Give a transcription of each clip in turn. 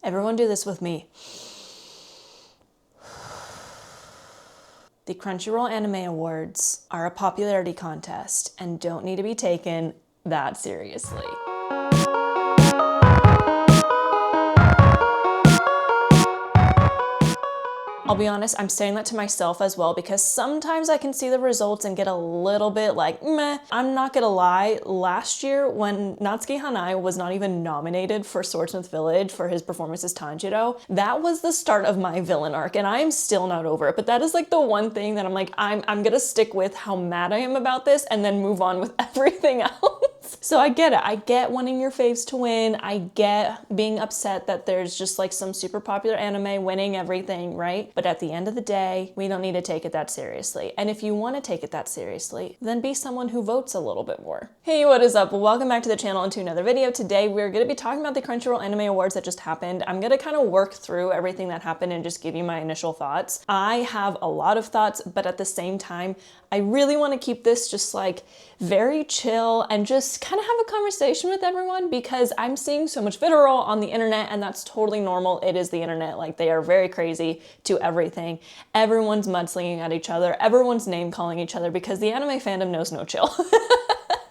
Everyone do this with me. The Crunchyroll Anime Awards are a popularity contest and don't need to be taken that seriously. I'll be honest, I'm saying that to myself as well because sometimes I can see the results and get a little bit like, meh. I'm not gonna lie, last year when Natsuki Hanai was not even nominated for Swordsmith Village for his performance as Tanjiro, that was the start of my villain arc and I am still not over it. But that is like the one thing that I'm like, I'm gonna stick with how mad I am about this and then move on with everything else. So I get it. I get wanting your faves to win. I get being upset that there's just like some super popular anime winning everything, right? But at the end of the day, we don't need to take it that seriously. And if you want to take it that seriously, then be someone who votes a little bit more. Hey, what is up? Well, welcome back to the channel and to another video. Today, we're going to be talking about the Crunchyroll Anime Awards that just happened. I'm going to kind of work through everything that happened and just give you my initial thoughts. I have a lot of thoughts, but at the same time, I really want to keep this just like very chill and just kind of have a conversation with everyone because I'm seeing so much vitriol on the internet and that's totally normal. It is the internet. Like they are very crazy to everything. Everyone's mudslinging at each other. Everyone's name calling each other because the anime fandom knows no chill.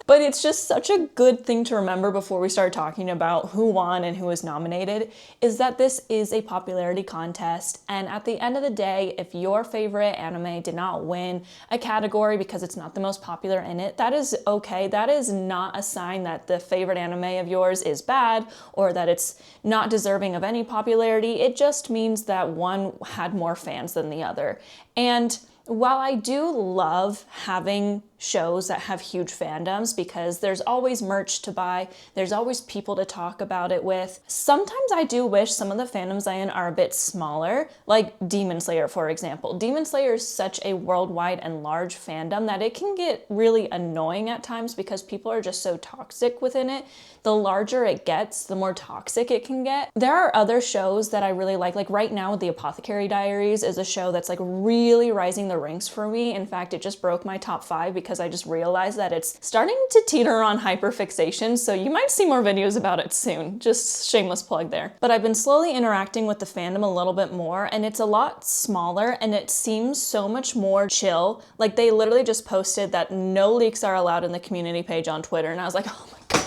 But it's just such a good thing to remember before we start talking about who won and who was nominated, is that this is a popularity contest. And at the end of the day, if your favorite anime did not win a category because it's not the most popular in it, that is okay. That is not a sign that the favorite anime of yours is bad or that it's not deserving of any popularity. It just means that one had more fans than the other. And while I do love having shows that have huge fandoms because there's always merch to buy, there's always people to talk about it with, sometimes I do wish some of the fandoms I'm in are a bit smaller, like Demon Slayer, for example. Demon Slayer is such a worldwide and large fandom that it can get really annoying at times because people are just so toxic within it. The larger it gets, the more toxic it can get. There are other shows that I really like right now, The Apothecary Diaries is a show that's like really rising the ranks for me. In fact, it just broke my top 5 because I just realized that it's starting to teeter on hyperfixation, so you might see more videos about it soon. Just shameless plug there. But I've been slowly interacting with the fandom a little bit more, and it's a lot smaller, and it seems so much more chill. Like, they literally just posted that no leaks are allowed in the community page on Twitter, and I was like, oh my god,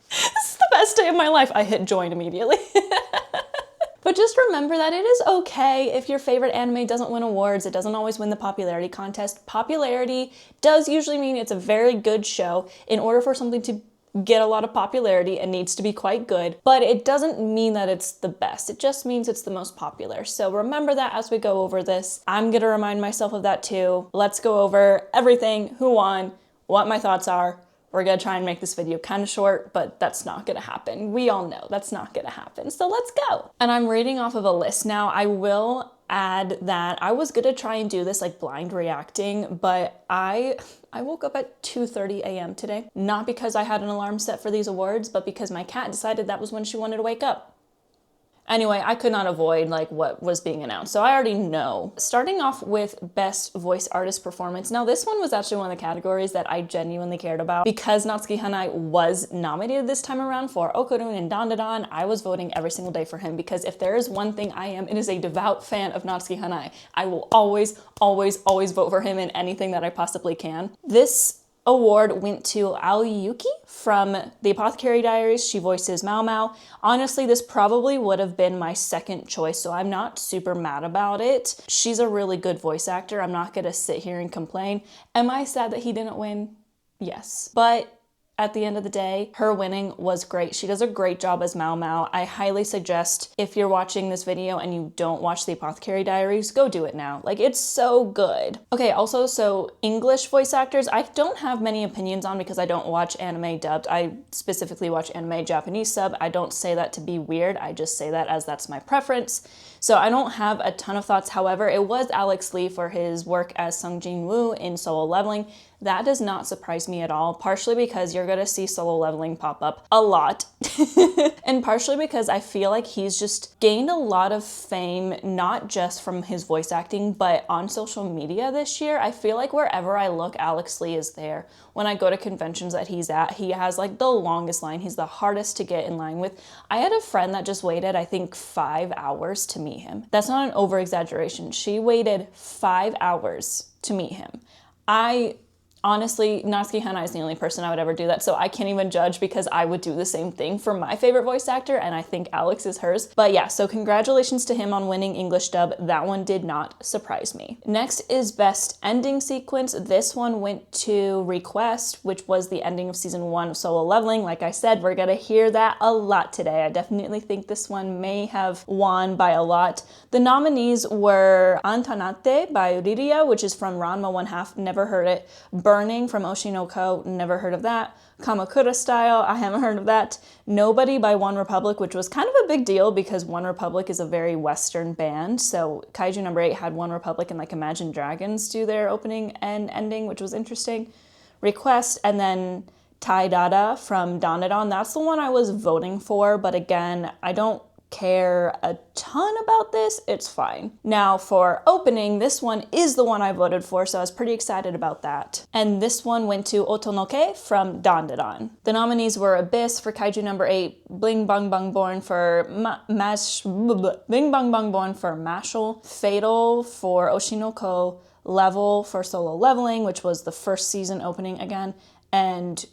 this is the best day of my life. I hit join immediately. But just remember that it is okay if your favorite anime doesn't win awards. It doesn't always win the popularity contest. Popularity does usually mean it's a very good show. In order for something to get a lot of popularity, it needs to be quite good, but it doesn't mean that it's the best. It just means it's the most popular. So remember that as we go over this. I'm gonna remind myself of that too. Let's go over everything, who won, what my thoughts are. We're gonna try and make this video kind of short, but that's not gonna happen. We all know that's not gonna happen. So let's go. And I'm reading off of a list. Now I will add that I was gonna try and do this like blind reacting, but I woke up at 2:30 a.m. today. Not because I had an alarm set for these awards, but because my cat decided that was when she wanted to wake up. Anyway, I could not avoid like what was being announced, so I already know. Starting off with Best Voice Artist Performance. Now this one was actually one of the categories that I genuinely cared about because Natsuki Hanai was nominated this time around for Okurun and Dandadan. I was voting every single day for him because if there is one thing I am, it is a devout fan of Natsuki Hanai. I will always, always, always vote for him in anything that I possibly can. This award went to Aoyuki from The Apothecary Diaries. She voices Mao Mao. Honestly, this probably would have been my second choice, so I'm not super mad about it. She's a really good voice actor. I'm not gonna sit here and complain. Am I sad that he didn't win? Yes. But at the end of the day, her winning was great. She does a great job as Mao Mao. I highly suggest if you're watching this video and you don't watch The Apothecary Diaries, go do it now. Like, it's so good. Okay, also, so English voice actors, I don't have many opinions on because I don't watch anime dubbed. I specifically watch anime Japanese sub. I don't say that to be weird. I just say that as that's my preference. So I don't have a ton of thoughts. However, it was Alex Lee for his work as Sung Jin Woo in Solo Leveling. That does not surprise me at all, partially because you're gonna see Solo Leveling pop up a lot. And partially because I feel like he's just gained a lot of fame, not just from his voice acting, but on social media this year. I feel like wherever I look, Alex Lee is there. When I go to conventions that he's at, he has like the longest line. He's the hardest to get in line with. I had a friend that just waited, I think, 5 hours to meet him. That's not an over exaggeration. She waited 5 hours to meet him. Honestly, Natsuki Hana is the only person I would ever do that, so I can't even judge because I would do the same thing for my favorite voice actor, and I think Alex is hers. But yeah, so congratulations to him on winning English dub. That one did not surprise me. Next is Best Ending Sequence. This one went to Request, which was the ending of season 1 of Solo Leveling. Like I said, we're gonna hear that a lot today. I definitely think this one may have won by a lot. The nominees were Antanate by Uriria, which is from Ranma 1/2, never heard it. Burning from Oshinoko, never heard of that. Kamakura Style, I haven't heard of that. Nobody by One Republic, which was kind of a big deal because One Republic is a very Western band. So Kaiju number 8 had One Republic and like Imagine Dragons do their opening and ending, which was interesting. Request, and then Tai Dada from Dandadan. That's the one I was voting for, but again, I don't care a ton about this, it's fine. Now for opening, this one is the one I voted for, so I was pretty excited about that. And this one went to Otonoke from Dandadan. The nominees were Abyss for Kaiju number 8, Bling Bang Bang Born for Bling Bang Bang Born for Mashal, Fatal for Oshinoko, Level for Solo Leveling, which was the first season opening again, and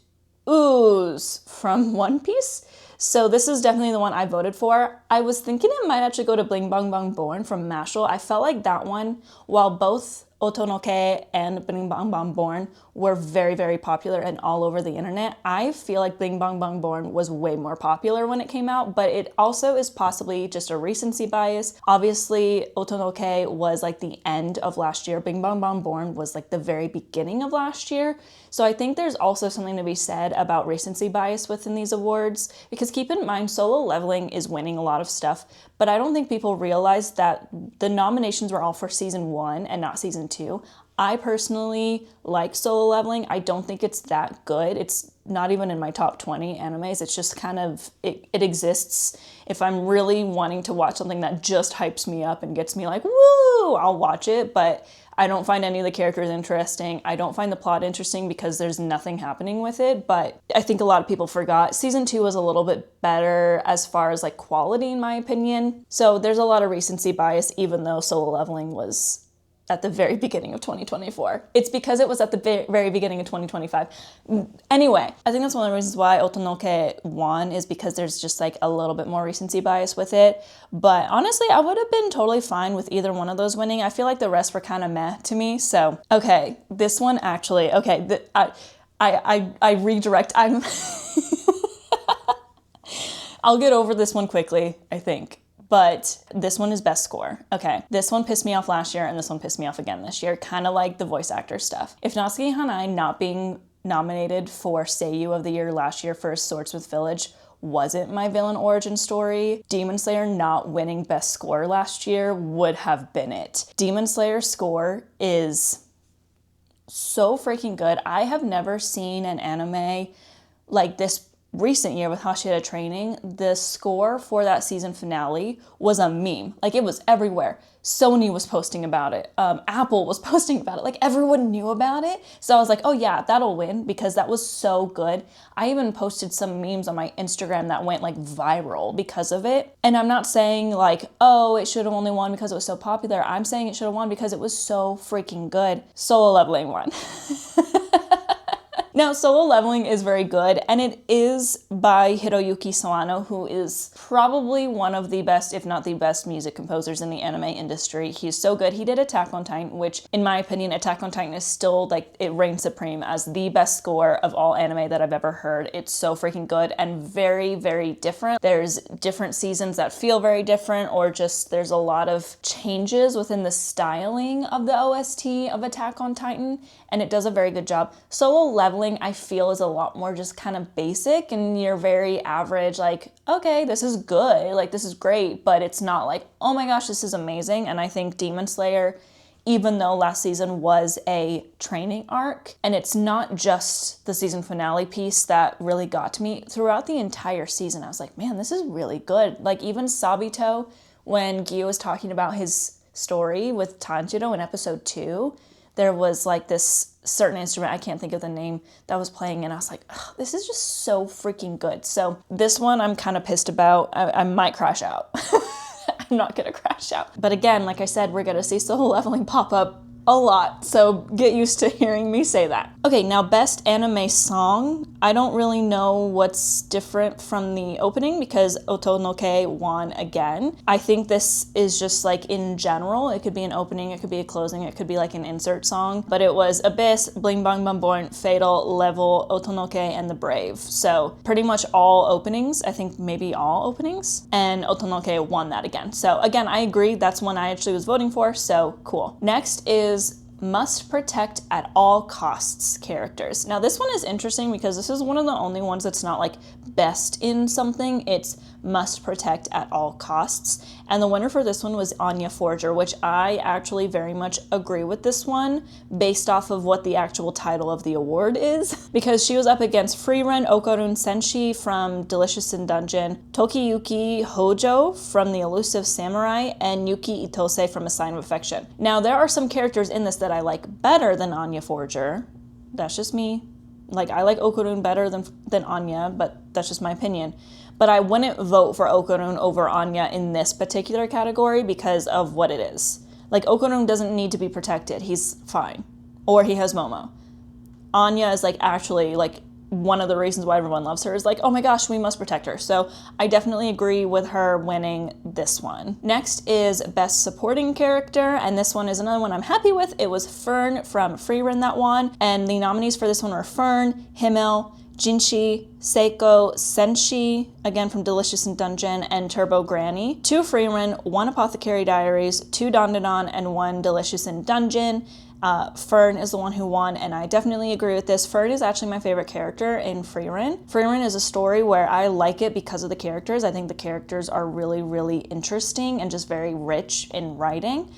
Ooze from One Piece. So this is definitely the one I voted for. I was thinking it might actually go to Bling Bang Bang Born from Mashal. I felt like that one, while both Otonoke and Bling Bang Bang Born were very, very popular and all over the internet, I feel like Bling Bang Bang Born was way more popular when it came out, but it also is possibly just a recency bias. Obviously, Otonoke was like the end of last year. Bling Bang Bang Born was like the very beginning of last year. So I think there's also something to be said about recency bias within these awards, because keep in mind, Solo Leveling is winning a lot of stuff, but I don't think people realize that the nominations were all for season 1 and not season 2. I personally like Solo Leveling. I don't think it's that good. It's not even in my top 20 animes. It's just kind of, it exists. If I'm really wanting to watch something that just hypes me up and gets me like, woo, I'll watch it, but I don't find any of the characters interesting. I don't find the plot interesting because there's nothing happening with it, but I think a lot of people forgot. Season 2 was a little bit better as far as like quality in my opinion. So there's a lot of recency bias even though Solo Leveling was at the very beginning of 2024. It's because it was at the very beginning of 2025. Anyway, I think that's one of the reasons why Otonoke won, is because there's just like a little bit more recency bias with it. But honestly, I would have been totally fine with either one of those winning. I feel like the rest were kind of meh to me. So, okay, this one actually, okay, I redirect, I'll get over this one quickly, I think. But this one is best score. Okay, this one pissed me off last year and this one pissed me off again this year, kind of like the voice actor stuff. If Natsuki Hanai not being nominated for Seiyu of the Year last year for Swordsmith Village wasn't my villain origin story, Demon Slayer not winning best score last year would have been it. Demon Slayer's score is so freaking good. I have never seen an anime like this recent year with Hashira Training. The score for that season finale was a meme. Like, it was everywhere. Sony was posting about it. Apple was posting about it. Like, everyone knew about it. So I was like, oh yeah, that'll win because that was so good. I even posted some memes on my Instagram that went like viral because of it. And I'm not saying like, oh, it should have only won because it was so popular. I'm saying it should have won because it was so freaking good. Solo Leveling won. Now, Solo Leveling is very good, and it is by Hiroyuki Sawano, who is probably one of the best, if not the best, music composers in the anime industry. He's so good. He did Attack on Titan, which, in my opinion, Attack on Titan is still, like, it reigns supreme as the best score of all anime that I've ever heard. It's so freaking good and very, very different. There's different seasons that feel very different, or just there's a lot of changes within the styling of the OST of Attack on Titan, and it does a very good job. Solo Leveling, I feel, is a lot more just kind of basic, and you're very average, like, okay, this is good, like, this is great, but it's not like, oh my gosh, this is amazing. And I think Demon Slayer, even though last season was a training arc. And it's not just the season finale piece that really got to me. Throughout the entire season, I was like, man, this is really good. Like even Sabito, when Gyu was talking about his story with Tanjiro in episode 2, there was like this certain instrument, I can't think of the name, that was playing, and I was like, oh, this is just so freaking good. So this one I'm kind of pissed about. I might crash out. I'm not gonna crash out. But again, like I said, we're gonna see Solo Leveling pop up a lot, so get used to hearing me say that. Okay, now best anime song. I don't really know what's different from the opening because Otonoke won again. I think this is just like in general, it could be an opening, it could be a closing, it could be like an insert song, but it was Abyss, Bling Bang Bang Born, Fatal, Level, Otonoke, and The Brave. So pretty much all openings, I think maybe all openings, and Otonoke won that again. So again, I agree, that's one I actually was voting for, so cool. Next is must protect at all costs characters. Now this one is interesting because this is one of the only ones that's not like best in something, it's must protect at all costs. And the winner for this one was Anya Forger, which I actually very much agree with this one based off of what the actual title of the award is, because she was up against Frieren Okarun Senshi from Delicious in Dungeon, Tokiyuki Hojo from The Elusive Samurai, and Yuki Itose from A Sign of Affection. Now there are some characters in this that I like better than Anya Forger. That's just me. Like I like Okarun better than Anya, but that's just my opinion. But I wouldn't vote for Okarun over Anya in this particular category because of what it is. Like Okarun doesn't need to be protected, he's fine. Or he has Momo. Anya is like actually like one of the reasons why everyone loves her is like, oh my gosh, we must protect her. So I definitely agree with her winning this one. Next is Best Supporting Character, and this one is another one I'm happy with. It was Fern from Frieren that won, and the nominees for this one were Fern, Himmel, Jinshi, Seiko, Senshi, again from Delicious in Dungeon, and Turbo Granny. 2 Frieren, 1 Apothecary Diaries, 2 Dandadan, and 1 Delicious in Dungeon. Fern is the one who won, and I definitely agree with this. Fern is actually my favorite character in Frieren. Frieren is a story where I like it because of the characters. I think the characters are really, really interesting and just very rich in writing.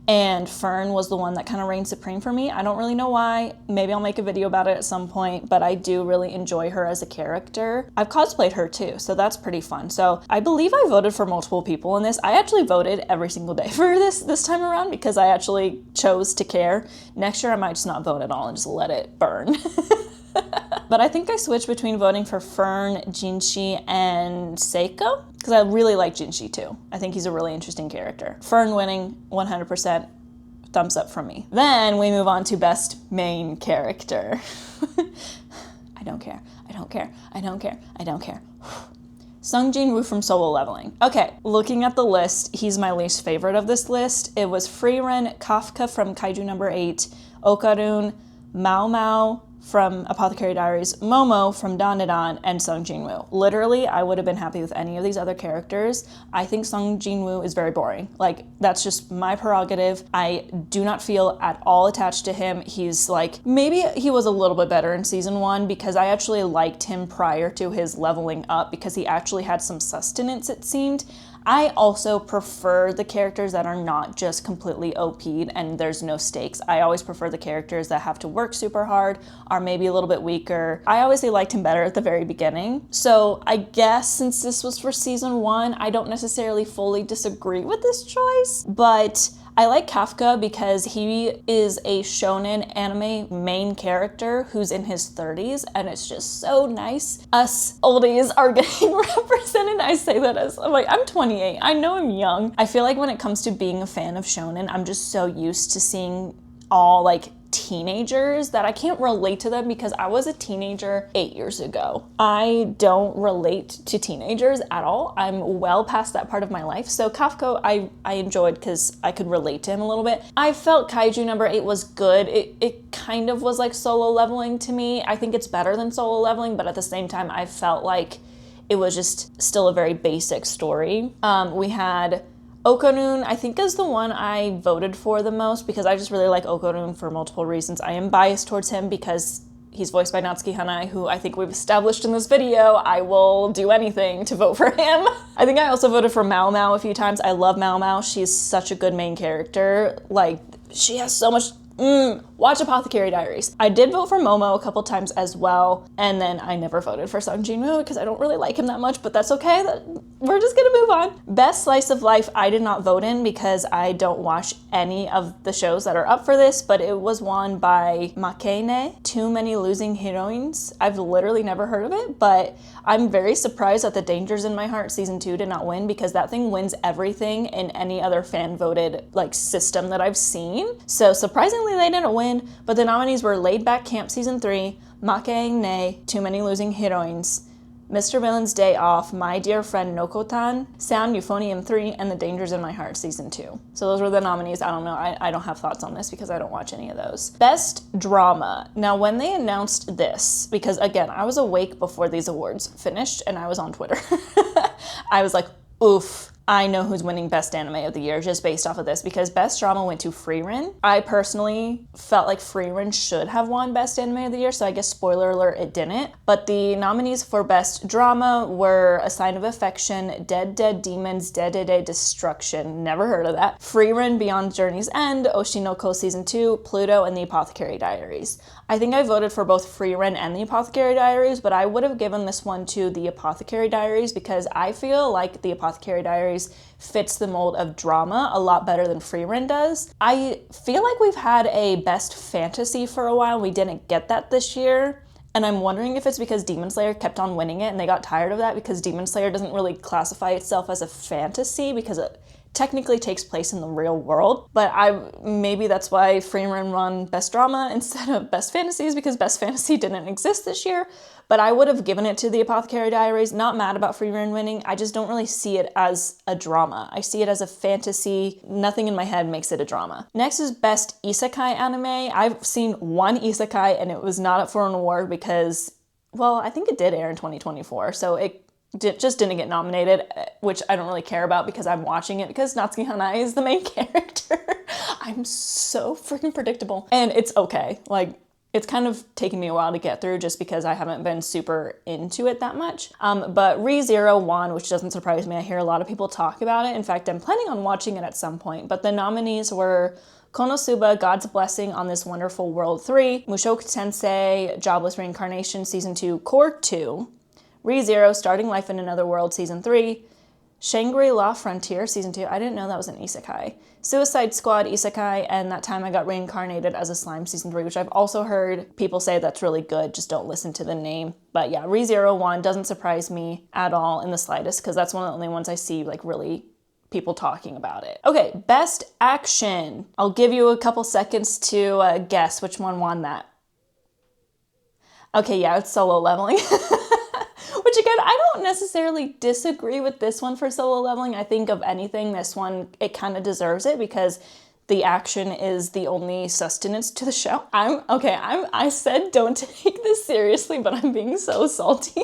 And Fern was the one that kind of reigned supreme for me. I don't really know why. Maybe I'll make a video about it at some point, but I do really enjoy her as a character. I've cosplayed her too, so that's pretty fun. So I believe I voted for multiple people in this. I actually voted every single day for this time around because I actually chose to care. Next year I might just not vote at all and just let it burn. But I think I switched between voting for Fern, Jinshi, and Seiko, because I really like Jinshi too. I think he's a really interesting character. Fern winning 100%, thumbs up from me. Then we move on to Best Main Character. I don't care, I don't care, I don't care, I don't care. Sung Jin-woo from Solo Leveling. Okay, looking at the list, he's my least favorite of this list. It was Frieren, Kafka from Kaiju number 8, Okarun, Mao Mao from Apothecary Diaries, Momo from Dandadan, and Sung Jin-woo. Literally, I would have been happy with any of these other characters. I think Sung Jin-woo is very boring. Like, that's just my prerogative. I do not feel at all attached to him. He's like, maybe he was a little bit better in season 1 because I actually liked him prior to his leveling up because he actually had some sustenance, it seemed. I also prefer the characters that are not just completely OP'd and there's no stakes. I always prefer the characters that have to work super hard, are maybe a little bit weaker. I obviously liked him better at the very beginning. So I guess since this was for season 1, I don't necessarily fully disagree with this choice, but I like Kafka because he is a shonen anime main character who's in his 30s, and it's just so nice. Us oldies are getting represented. I say that as, I'm like, I'm 28. I know I'm young. I feel like when it comes to being a fan of shonen, I'm just so used to seeing all like teenagers that I can't relate to them because I was a teenager 8 years ago. I don't relate to teenagers at all. I'm well past that part of my life. So Kafka, I enjoyed because I could relate to him a little bit. I felt Kaiju number 8 was good. It kind of was like Solo Leveling to me. I think it's better than Solo Leveling, but at the same time, I felt like it was just still a very basic story. We had Okarun, I think, is the one I voted for the most because I just really like Okarun for multiple reasons. I am biased towards him because he's voiced by Natsuki Hanai, who I think we've established in this video. I will do anything to vote for him. I think I also voted for Mao Mao a few times. I love Mao Mao. She's such a good main character. Like, She has so much. Watch Apothecary Diaries. I did vote for Momo a couple times as well, and then I never voted for Sung Jin-woo because I don't really like him that much, but that's okay. We're just gonna move on. Best Slice of Life, I did not vote in because I don't watch any of the shows that are up for this, but it was won by Makene, Too Many Losing Heroines. I've literally never heard of it, but I'm very surprised that The Dangers in My Heart season 2 did not win, because that thing wins everything in any other fan voted like system that I've seen. So surprisingly they didn't win, but the nominees were Laid Back Camp season 3, Makene, Too Many Losing Heroines, Mr. Villain's Day Off, My Dear Friend Nokotan, Sound Euphonium 3, and The Dangers in My Heart season 2. So those were the nominees. I don't know. I don't have thoughts on this because I don't watch any of those. Best Drama. Now, when they announced this, because again, I was awake before these awards finished and I was on Twitter, I was like, oof. I know who's winning Best Anime of the Year just based off of this, because Best Drama went to Frieren. I personally felt like Frieren should have won Best Anime of the Year, so I guess spoiler alert, it didn't. But the nominees for Best Drama were A Sign of Affection, Dead Dead Demons, Dead Dead Day Destruction, never heard of that, Frieren Beyond Journey's End, Oshinoko Season 2, Pluto, and The Apothecary Diaries. I think I voted for both Frieren and The Apothecary Diaries, but I would have given this one to The Apothecary Diaries because I feel like The Apothecary Diaries fits the mold of drama a lot better than Frieren does. I feel like we've had a Best Fantasy for a while. We didn't get that this year. And I'm wondering if it's because Demon Slayer kept on winning it and they got tired of that, because Demon Slayer doesn't really classify itself as a fantasy because it technically takes place in the real world. But maybe that's why Frieren won Best Drama instead of Best Fantasies, because Best Fantasy didn't exist this year. But I would have given it to The Apothecary Diaries. Not mad about Frieren winning. I just don't really see it as a drama. I see it as a fantasy. Nothing in my head makes it a drama. Next is Best Isekai Anime. I've seen one isekai and it was not up for an award because, well, I think it did air in 2024. So it just didn't get nominated, which I don't really care about because I'm watching it because Natsuki Hanai is the main character. I'm so freaking predictable. And it's okay. Like, it's kind of taken me a while to get through just because I haven't been super into it that much. But ReZero won, which doesn't surprise me. I hear a lot of people talk about it. In fact, I'm planning on watching it at some point. But the nominees were Konosuba, God's Blessing on This Wonderful World 3, Mushoku Tensei, Jobless Reincarnation Season 2, Core 2, ReZero, Starting Life in Another World Season 3, Shangri-La Frontier Season 2, I didn't know that was an isekai, Suicide Squad Isekai, and That Time I Got Reincarnated as a Slime Season 3, which I've also heard people say that's really good, just don't listen to the name. But yeah, ReZero won, doesn't surprise me at all in the slightest, because that's one of the only ones I see like really people talking about it. Okay, Best Action. I'll give you a couple seconds to guess which one won that. Okay, yeah, it's Solo Leveling. Which again, I don't necessarily disagree with this one for Solo Leveling. I think of anything, this one, it kind of deserves it because the action is the only sustenance to the show. I said don't take this seriously, but I'm being so salty.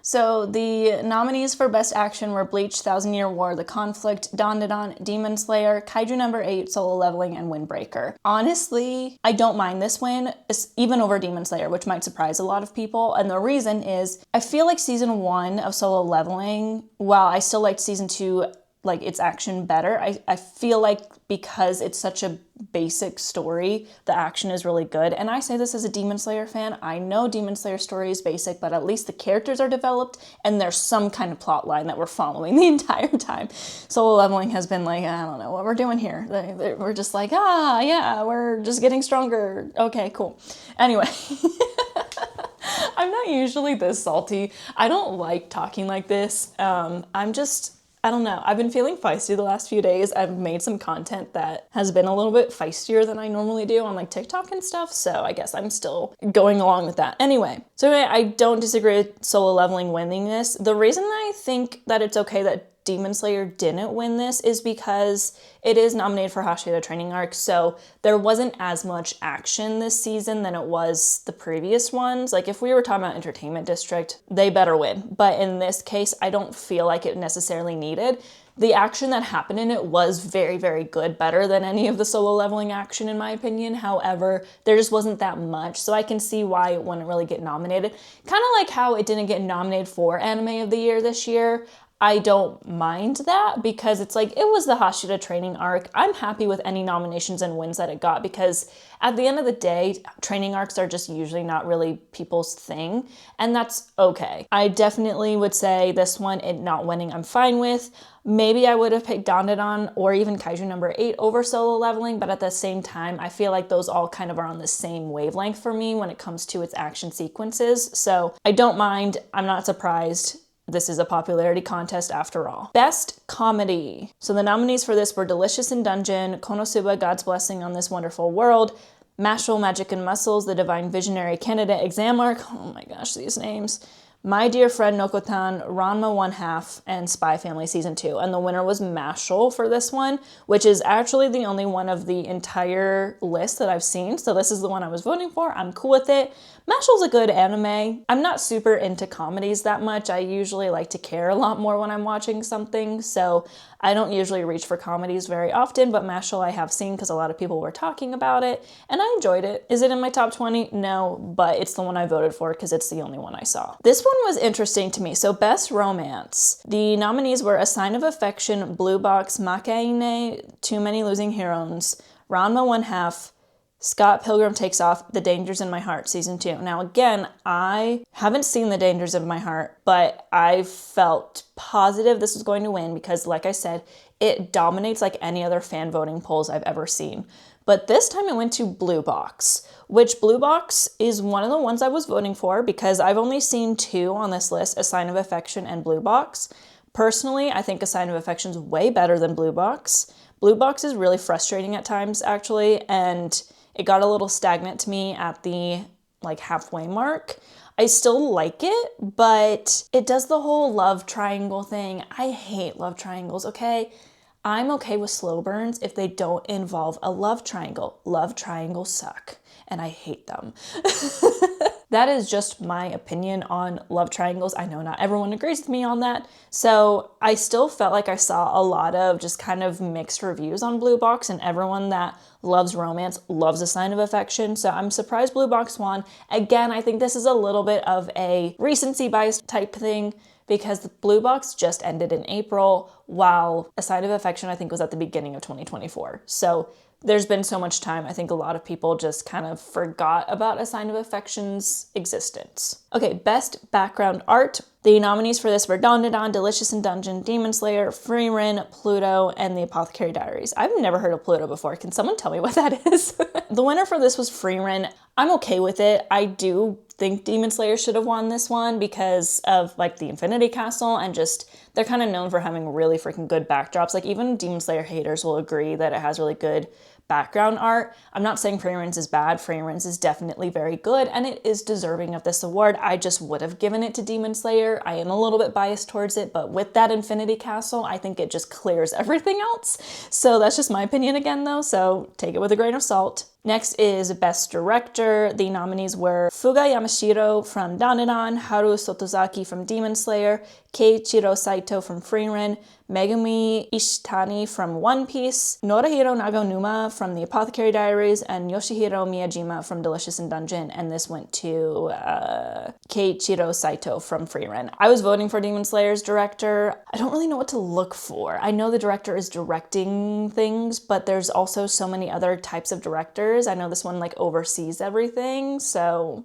So the nominees for Best Action were Bleach, Thousand Year War, The Conflict, Dandadan, Demon Slayer, Kaiju Number 8, Solo Leveling, and Windbreaker. Honestly, I don't mind this win, even over Demon Slayer, which might surprise a lot of people. And the reason is, I feel like Season 1 of Solo Leveling, while I still liked Season 2, like its action better, I feel like because it's such a basic story, the action is really good. And I say this as a Demon Slayer fan. I know Demon Slayer story is basic, but at least the characters are developed and there's some kind of plot line that we're following the entire time. Solo Leveling has been like, I don't know what we're doing here. We're just like, yeah, we're just getting stronger. Okay, cool. Anyway. I'm not usually this salty. I don't like talking like this. I don't know. I've been feeling feisty the last few days. I've made some content that has been a little bit feistier than I normally do on like TikTok and stuff. So I guess I'm still going along with that. Anyway, I don't disagree with Solo Leveling winning this. The reason I think that it's okay that Demon Slayer didn't win this is because it is nominated for Hashira Training Arc, so there wasn't as much action this season than it was the previous ones. Like if we were talking about Entertainment District, they better win. But in this case, I don't feel like it necessarily needed. The action that happened in it was very, very good, better than any of the Solo Leveling action in my opinion. However, there just wasn't that much, so I can see why it wouldn't really get nominated. Kind of like how it didn't get nominated for Anime of the Year this year. I don't mind that because it's like, it was the Hashira training arc. I'm happy with any nominations and wins that it got because at the end of the day, training arcs are just usually not really people's thing, and that's okay. I definitely would say this one, it not winning, I'm fine with. Maybe I would have picked Dandadan or even Kaiju number 8 over Solo Leveling, but at the same time, I feel like those all kind of are on the same wavelength for me when it comes to its action sequences. So I don't mind, I'm not surprised. This is a popularity contest after all. Best Comedy. So the nominees for this were Delicious in Dungeon, Konosuba, God's Blessing on This Wonderful World, Mashal, Magic and Muscles, The Divine Visionary Candidate Exam Arc, oh my gosh, these names, My Dear Friend Nokotan, Ranma 1/2, and Spy Family Season 2. And the winner was Mashal for this one, which is actually the only one of the entire list that I've seen. So this is the one I was voting for. I'm cool with it. Mashal's a good anime. I'm not super into comedies that much. I usually like to care a lot more when I'm watching something, so I don't usually reach for comedies very often, but Mashal I have seen because a lot of people were talking about it, and I enjoyed it. Is it in my top 20? No, but it's the one I voted for because it's the only one I saw. This one was interesting to me. So Best Romance. The nominees were A Sign of Affection, Blue Box, Makaine, Too Many Losing Heroes, Ranma 1/2, Scott Pilgrim Takes Off, The Dangers in My Heart, Season 2. Now again, I haven't seen The Dangers of My Heart, but I felt positive this was going to win because, like I said, it dominates like any other fan voting polls I've ever seen. But this time it went to Blue Box, which Blue Box is one of the ones I was voting for because I've only seen 2 on this list, A Sign of Affection and Blue Box. Personally, I think A Sign of Affection is way better than Blue Box. Blue Box is really frustrating at times, actually, and it got a little stagnant to me at the like halfway mark. I still like it, but it does the whole love triangle thing. I hate love triangles, okay? I'm okay with slow burns if they don't involve a love triangle. Love triangles suck, and I hate them. That is just my opinion on love triangles. I know not everyone agrees with me on that. So I still felt like I saw a lot of just kind of mixed reviews on Blue Box, and everyone that loves romance loves A Sign of Affection. So I'm surprised Blue Box won. Again, I think this is a little bit of a recency bias type thing because the Blue Box just ended in April, while A Sign of Affection I think was at the beginning of 2024. So there's been so much time, I think a lot of people just kind of forgot about A Sign of Affection's existence. Okay, Best Background Art. The nominees for this were Dandadan, Delicious in Dungeon, Demon Slayer, Frieren, Pluto, and The Apothecary Diaries. I've never heard of Pluto before. Can someone tell me what that is? The winner for this was Frieren. I'm okay with it. I do think Demon Slayer should have won this one because of like the Infinity Castle and just they're kind of known for having really freaking good backdrops. Like even Demon Slayer haters will agree that it has really good background art. I'm not saying Frieren's is bad. Frieren's is definitely very good and it is deserving of this award. I just would have given it to Demon Slayer. I am a little bit biased towards it, but with that Infinity Castle, I think it just clears everything else. So that's just my opinion again though, so take it with a grain of salt. Next is Best Director. The nominees were Fuga Yamashiro from Dandadan, Haru Sotozaki from Demon Slayer, Keiichiro Saito from Frieren, Megumi Ishitani from One Piece, Norahiro Nagonuma from The Apothecary Diaries, and Yoshihiro Miyajima from Delicious in Dungeon, and this went to Keiichiro Saito from Frieren. I was voting for Demon Slayer's director. I don't really know what to look for. I know the director is directing things, but there's also so many other types of directors. I know this one like oversees everything, so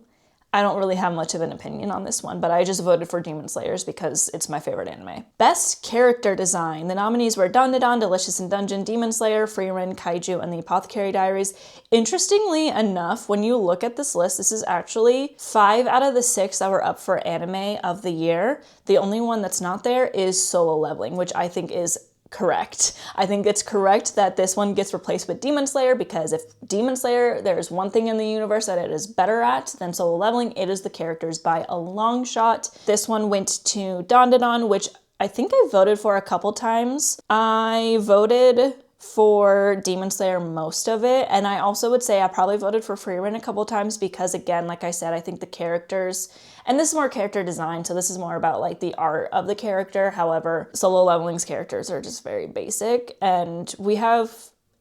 I don't really have much of an opinion on this one, but I just voted for Demon Slayers because it's my favorite anime. Best Character Design. The nominees were Dandadan, Delicious in Dungeon, Demon Slayer, Frieren, Kaiju, and The Apothecary Diaries. Interestingly enough, when you look at this list, this is actually 5 out of the 6 that were up for Anime of the Year. The only one that's not there is Solo Leveling, which I think is correct. I think it's correct that this one gets replaced with Demon Slayer because if Demon Slayer, there's one thing in the universe that it is better at than Solo Leveling, it is the characters by a long shot. This one went to Dandadan, which I think I voted for a couple times. I voted for Demon Slayer most of it, and I also would say I probably voted for Frieren a couple times because again, like I said, I think the characters, and this is more character design, so this is more about like the art of the character. However, Solo Leveling's characters are just very basic, and we have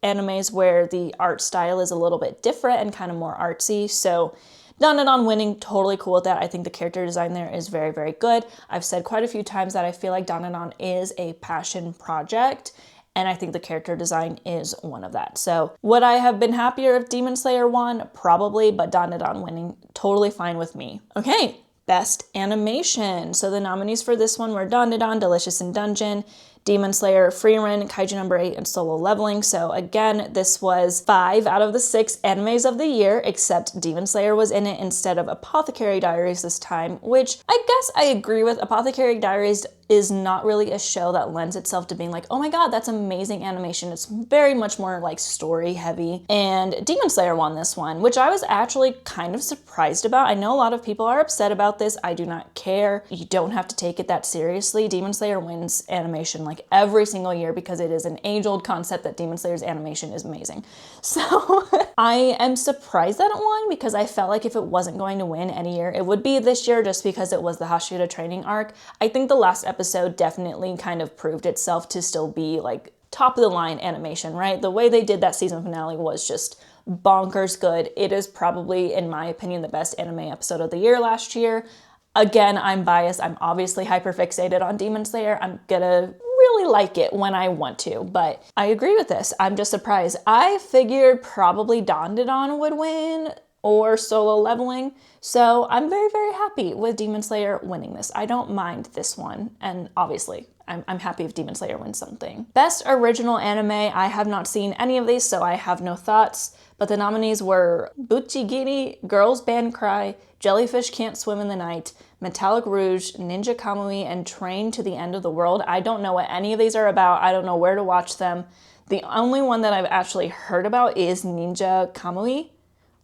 animes where the art style is a little bit different and kind of more artsy, so Dandadan winning, totally cool with that. I think the character design there is very, very good. I've said quite a few times that I feel like Dandadan is a passion project, and I think the character design is one of that. So would I have been happier if Demon Slayer won? Probably, but Dandadan winning, totally fine with me. Okay, best animation. So the nominees for this one were Dandadan, Delicious in Dungeon, Demon Slayer, Frieren, Kaiju Number 8, and Solo Leveling. So again, this was 5 out of the 6 animes of the year, except Demon Slayer was in it instead of Apothecary Diaries this time, which I guess I agree with. Apothecary Diaries is not really a show that lends itself to being like, oh my god, that's amazing animation. It's very much more like story heavy. And Demon Slayer won this one, which I was actually kind of surprised about. I know a lot of people are upset about this. I do not care. You don't have to take it that seriously. Demon Slayer wins animation like every single year because it is an age-old concept that Demon Slayer's animation is amazing. So I am surprised that it won because I felt like if it wasn't going to win any year, it would be this year just because it was the Hashira training arc. I think the last episode definitely kind of proved itself to still be like top of the line animation, right? The way they did that season finale was just bonkers good. It is probably, in my opinion, the best anime episode of the year last year. Again, I'm biased. I'm obviously hyperfixated on Demon Slayer. I'm gonna really like it when I want to, but I agree with this. I'm just surprised. I figured probably Dandadan would win or Solo Leveling, so I'm very, very happy with Demon Slayer winning this. I don't mind this one, and obviously, I'm happy if Demon Slayer wins something. Best Original Anime, I have not seen any of these, so I have no thoughts, but the nominees were Butchigiri, Girls Band Cry, Jellyfish Can't Swim in the Night, Metallic Rouge, Ninja Kamui, and Train to the End of the World. I don't know what any of these are about. I don't know where to watch them. The only one that I've actually heard about is Ninja Kamui,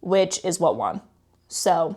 which is what won. So,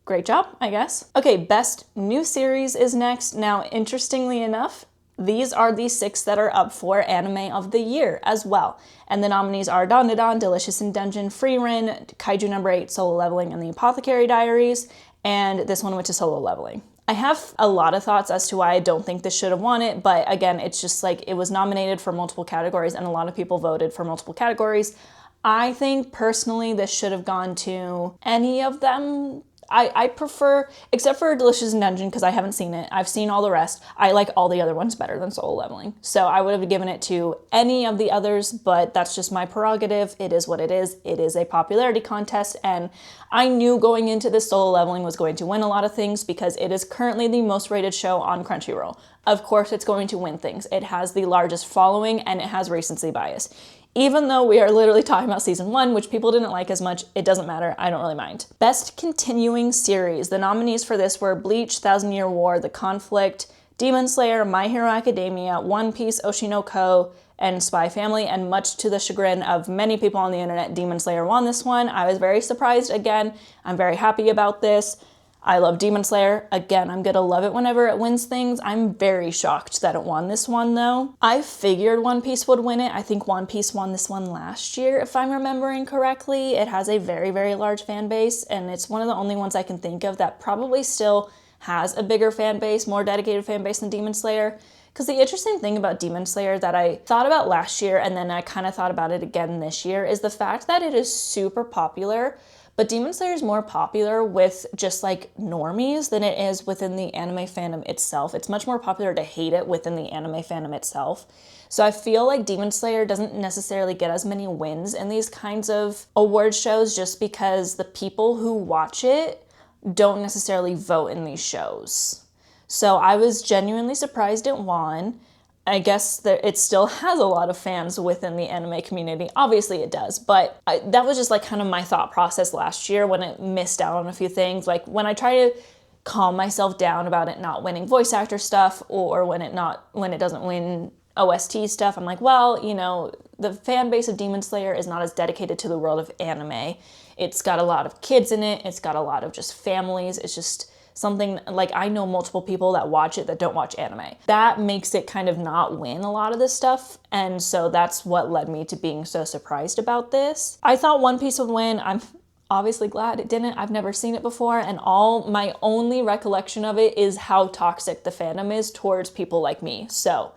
great job, I guess. Okay, Best New Series is next. Now, interestingly enough, these are the 6 that are up for Anime of the Year as well. And the nominees are Dandadan, Delicious in Dungeon, Frieren, Kaiju Number 8, Solo Leveling, and The Apothecary Diaries. And this one went to Solo Leveling. I have a lot of thoughts as to why I don't think this should have won it, but again, it's just like it was nominated for multiple categories and a lot of people voted for multiple categories. I think personally this should have gone to any of them. I prefer, except for Delicious in Dungeon because I haven't seen it. I've seen all the rest. I like all the other ones better than Solo Leveling. So I would have given it to any of the others, but that's just my prerogative. It is what it is. It is a popularity contest, and I knew going into this Solo Leveling was going to win a lot of things because it is currently the most rated show on Crunchyroll. Of course, it's going to win things. It has the largest following and it has recency bias. Even though we are literally talking about season 1, which people didn't like as much, it doesn't matter. I don't really mind. Best Continuing Series. The nominees for this were Bleach, Thousand Year War, The Conflict, Demon Slayer, My Hero Academia, One Piece, Oshinoko, and Spy Family, and much to the chagrin of many people on the internet, Demon Slayer won this one. I was very surprised again. I'm very happy about this. I love Demon Slayer. Again, I'm gonna love it whenever it wins things. I'm very shocked that it won this one though. I figured One Piece would win it. I think One Piece won this one last year, if I'm remembering correctly. It has a very, very large fan base, and it's one of the only ones I can think of that probably still has a bigger fan base, more dedicated fan base than Demon Slayer. Because the interesting thing about Demon Slayer that I thought about last year and then I kind of thought about it again this year is the fact that it is super popular. But Demon Slayer is more popular with just like normies than it is within the anime fandom itself. It's much more popular to hate it within the anime fandom itself. So I feel like Demon Slayer doesn't necessarily get as many wins in these kinds of award shows just because the people who watch it don't necessarily vote in these shows. So I was genuinely surprised it won. I guess that it still has a lot of fans within the anime community. Obviously it does, but that was just like kind of my thought process last year when it missed out on a few things. Like when I try to calm myself down about it not winning voice actor stuff or when it doesn't win OST stuff, I'm like, well, you know, the fan base of Demon Slayer is not as dedicated to the world of anime. It's got a lot of kids in it. It's got a lot of just families. It's just something like I know multiple people that watch it that don't watch anime. That makes it kind of not win a lot of this stuff. And so that's what led me to being so surprised about this. I thought One Piece would win. I'm obviously glad it didn't. I've never seen it before. And my only recollection of it is how toxic the fandom is towards people like me. So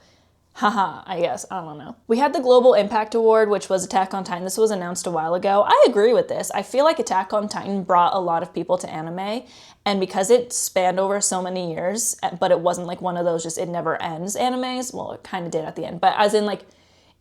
Haha, I guess. I don't know. We had the Global Impact Award, which was Attack on Titan. This was announced a while ago. I agree with this. I feel like Attack on Titan brought a lot of people to anime, and because it spanned over so many years, but it wasn't like one of those just it never ends animes. Well, it kind of did at the end, but as in like,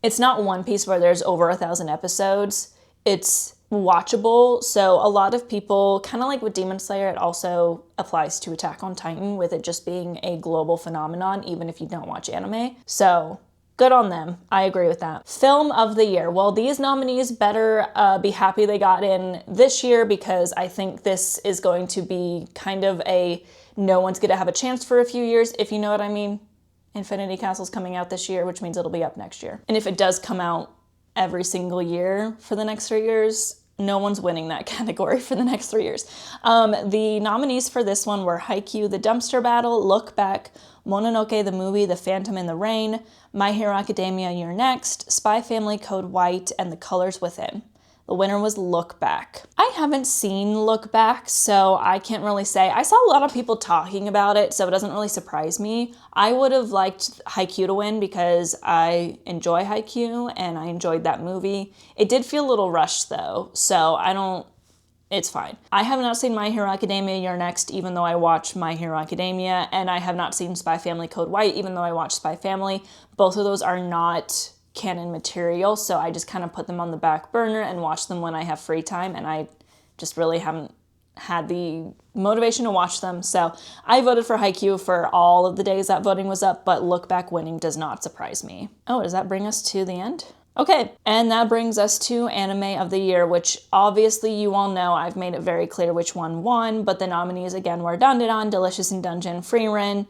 it's not One Piece where there's over 1,000 episodes. It's watchable. So a lot of people, kind of like with Demon Slayer, it also applies to Attack on Titan with it just being a global phenomenon, even if you don't watch anime. So good on them. I agree with that. Film of the year. Well, these nominees better be happy they got in this year, because I think this is going to be kind of a no one's going to have a chance for a few years, if you know what I mean. Infinity Castle's coming out this year, which means it'll be up next year. And if it does come out every single year for the next 3 years, no one's winning that category for the next 3 years. The nominees for this one were Haikyuu, The Dumpster Battle, Look Back, Mononoke the Movie, The Phantom in the Rain, My Hero Academia, You're Next, Spy Family, Code White, and The Colors Within. The winner was Look Back. I haven't seen Look Back, so I can't really say. I saw a lot of people talking about it, so it doesn't really surprise me. I would have liked Haikyuu to win because I enjoy Haikyuu and I enjoyed that movie. It did feel a little rushed though, so it's fine. I have not seen My Hero Academia, You're Next, even though I watch My Hero Academia, and I have not seen Spy Family Code White, even though I watch Spy Family. Both of those are not canon material, so I just kind of put them on the back burner and watch them when I have free time, and I just really haven't had the motivation to watch them. So I voted for Haikyuu for all of the days that voting was up, but Look Back winning does not surprise me. Oh, does that bring us to the end? Okay, and that brings us to Anime of the Year, which obviously you all know I've made it very clear which one won, but the nominees again were Dandadan, Delicious in Dungeon, Frieren,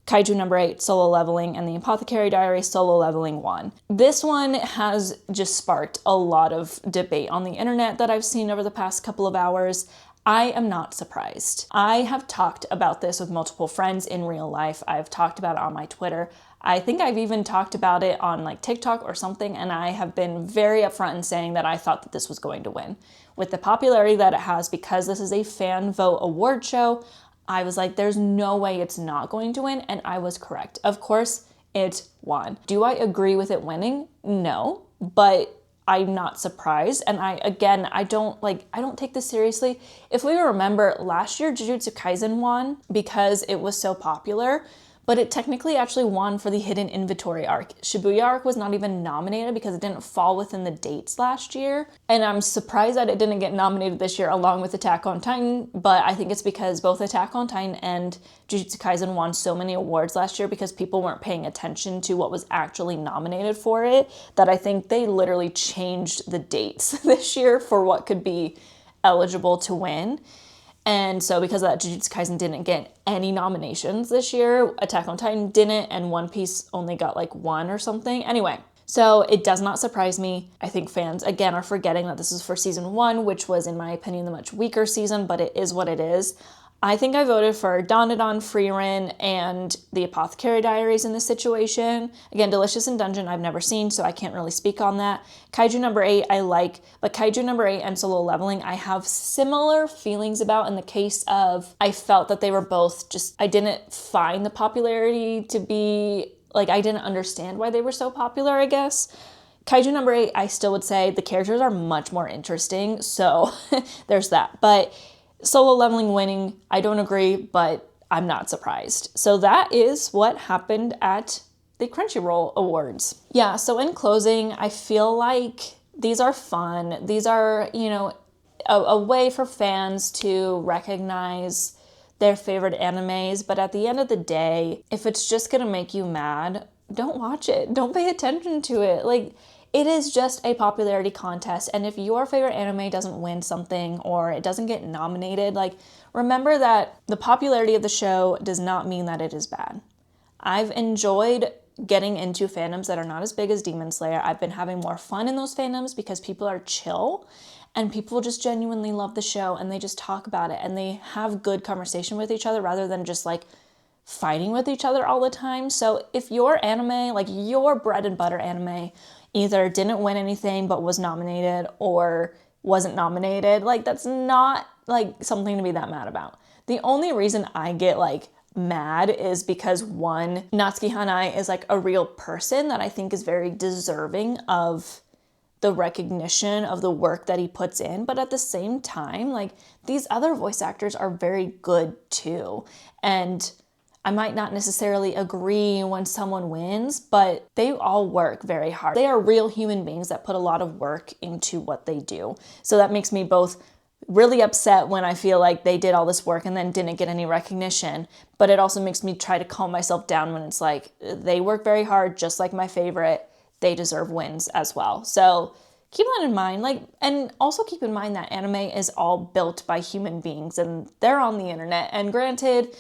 Kaiju number 8, Solo Leveling, and The Apothecary Diary, Solo Leveling 1. This one has just sparked a lot of debate on the internet that I've seen over the past couple of hours. I am not surprised. I have talked about this with multiple friends in real life. I've talked about it on my Twitter. I think I've even talked about it on like TikTok or something, and I have been very upfront in saying that I thought that this was going to win. With the popularity that it has, because this is a fan vote award show, I was like, there's no way it's not going to win, and I was correct. Of course, it won. Do I agree with it winning? No, but I'm not surprised, and I don't take this seriously. If we remember, last year Jujutsu Kaisen won because it was so popular, but it technically actually won for the Hidden Inventory arc. Shibuya arc was not even nominated because it didn't fall within the dates last year. And I'm surprised that it didn't get nominated this year along with Attack on Titan, but I think it's because both Attack on Titan and Jujutsu Kaisen won so many awards last year because people weren't paying attention to what was actually nominated for it, that I think they literally changed the dates this year for what could be eligible to win. And so because of that, Jujutsu Kaisen didn't get any nominations this year. Attack on Titan didn't, and One Piece only got like 1 or something. Anyway, so it does not surprise me. I think fans, again, are forgetting that this is for season 1, which was, in my opinion, the much weaker season, but it is what it is. I think I voted for Dandadan, Frieren, and The Apothecary Diaries in this situation. Again, Delicious in Dungeon I've never seen, so I can't really speak on that. Kaiju number 8 I like, but Kaiju number 8 and Solo Leveling I have similar feelings about, in the case of I felt that they were both just, I didn't find the popularity to be, like, I didn't understand why they were so popular, I guess. Kaiju number 8, I still would say the characters are much more interesting, so there's that. But Solo Leveling winning, I don't agree, but I'm not surprised. So that is what happened at the Crunchyroll Awards. Yeah, so in closing, I feel like these are fun. These are, a way for fans to recognize their favorite animes, but at the end of the day, if it's just gonna make you mad, don't watch it. Don't pay attention to it. Like, it is just a popularity contest, and if your favorite anime doesn't win something or it doesn't get nominated, like, remember that the popularity of the show does not mean that it is bad. I've enjoyed getting into fandoms that are not as big as Demon Slayer. I've been having more fun in those fandoms because people are chill and people just genuinely love the show and they just talk about it and they have good conversation with each other rather than just like fighting with each other all the time. So if your anime, like your bread and butter anime, either didn't win anything but was nominated or wasn't nominated, like, that's not like something to be that mad about. The only reason I get like mad is because one, Natsuki Hanai is like a real person that I think is very deserving of the recognition of the work that he puts in. But at the same time, like these other voice actors are very good too. And I might not necessarily agree when someone wins, but they all work very hard. They are real human beings that put a lot of work into what they do. So that makes me both really upset when I feel like they did all this work and then didn't get any recognition, but it also makes me try to calm myself down when it's like, they work very hard, just like my favorite. They deserve wins as well. So keep that in mind, like, and also keep in mind that anime is all built by human beings and they're on the internet. And granted,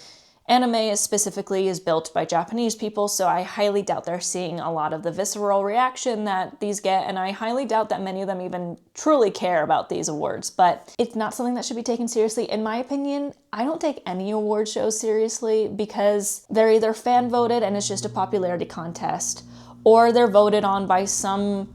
anime specifically is built by Japanese people, so I highly doubt they're seeing a lot of the visceral reaction that these get, and I highly doubt that many of them even truly care about these awards, but it's not something that should be taken seriously. In my opinion, I don't take any award shows seriously because they're either fan voted and it's just a popularity contest, or they're voted on by some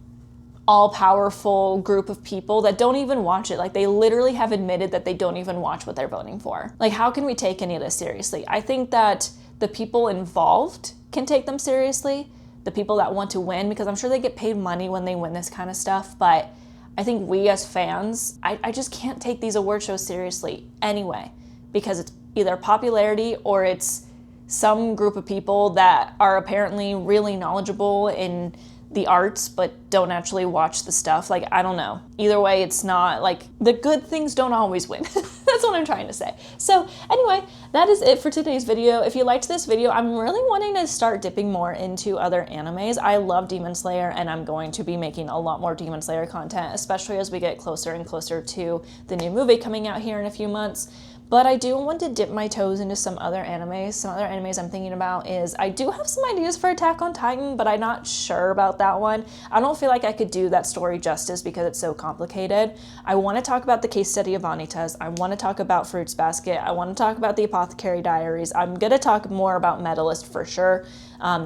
all-powerful group of people that don't even watch it. Like, they literally have admitted that they don't even watch what they're voting for. Like, how can we take any of this seriously? I think that the people involved can take them seriously, the people that want to win, because I'm sure they get paid money when they win this kind of stuff, but I think we as fans, I just can't take these award shows seriously anyway, because it's either popularity or it's some group of people that are apparently really knowledgeable in the arts but don't actually watch the stuff. Like, I don't know. Either way, it's not like the good things don't always win. That's what I'm trying to say. So anyway, that is it for today's video. If you liked this video, I'm really wanting to start dipping more into other animes. I love Demon Slayer and I'm going to be making a lot more Demon Slayer content, especially as we get closer and closer to the new movie coming out here in a few months. But I do want to dip my toes into some other animes. Some other animes I'm thinking about is, I do have some ideas for Attack on Titan, but I'm not sure about that one. I don't feel like I could do that story justice because it's so complicated. I want to talk about the case study of Vanitas. I want to talk about Fruits Basket. I want to talk about the Apothecary Diaries. I'm going to talk more about Medalist for sure.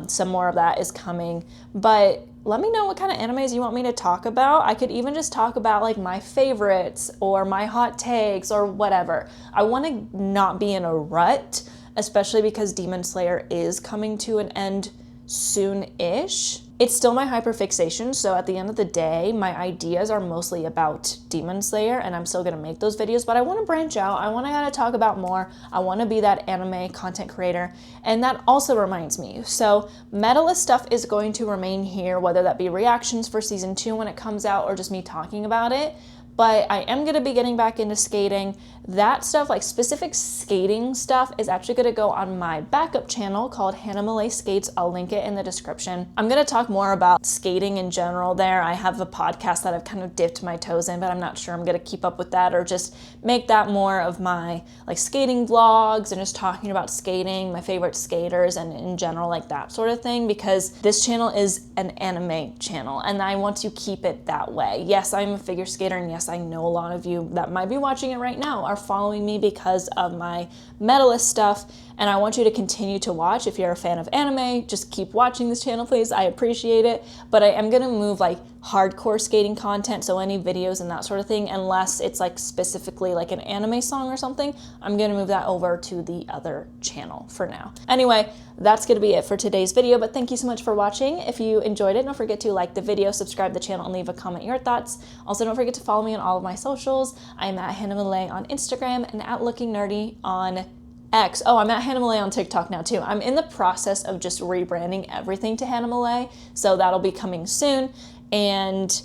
Some more of that is coming, but let me know what kind of animes you want me to talk about. I could even just talk about like my favorites or my hot takes or whatever. I want to not be in a rut, especially because Demon Slayer is coming to an end soon-ish. It's still my hyperfixation, so at the end of the day, my ideas are mostly about Demon Slayer, and I'm still gonna make those videos, but I wanna branch out. I wanna kinda talk about more. I wanna be that anime content creator, and that also reminds me. So Medalist stuff is going to remain here, whether that be reactions for season 2 when it comes out or just me talking about it. But I am gonna be getting back into skating. That stuff, like specific skating stuff, is actually gonna go on my backup channel called Hannah Malay Skates. I'll link it in the description. I'm gonna talk more about skating in general there. I have a podcast that I've kind of dipped my toes in, but I'm not sure I'm gonna keep up with that or just make that more of my like skating vlogs and just talking about skating, my favorite skaters, and in general like that sort of thing, because this channel is an anime channel and I want to keep it that way. Yes, I'm a figure skater, and yes, I know a lot of you that might be watching it right now are following me because of my Medalist stuff, and I want you to continue to watch. If you're a fan of anime, just keep watching this channel, please. I appreciate it, but I am gonna move like hardcore skating content, so any videos and that sort of thing, unless it's like specifically like an anime song or something, I'm gonna move that over to the other channel for now. Anyway, that's gonna be it for today's video, but thank you so much for watching. If you enjoyed it, don't forget to like the video, subscribe to the channel, and leave a comment your thoughts. Also, don't forget to follow me on all of my socials. I'm at Hannah Malay on Instagram and at lookingnerdy on X. Oh, I'm at Hannah Malay on TikTok now too. I'm in the process of just rebranding everything to Hannah Malay, so that'll be coming soon. And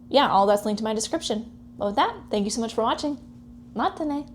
yeah, all that's linked in my description. But with that, thank you so much for watching. Matane!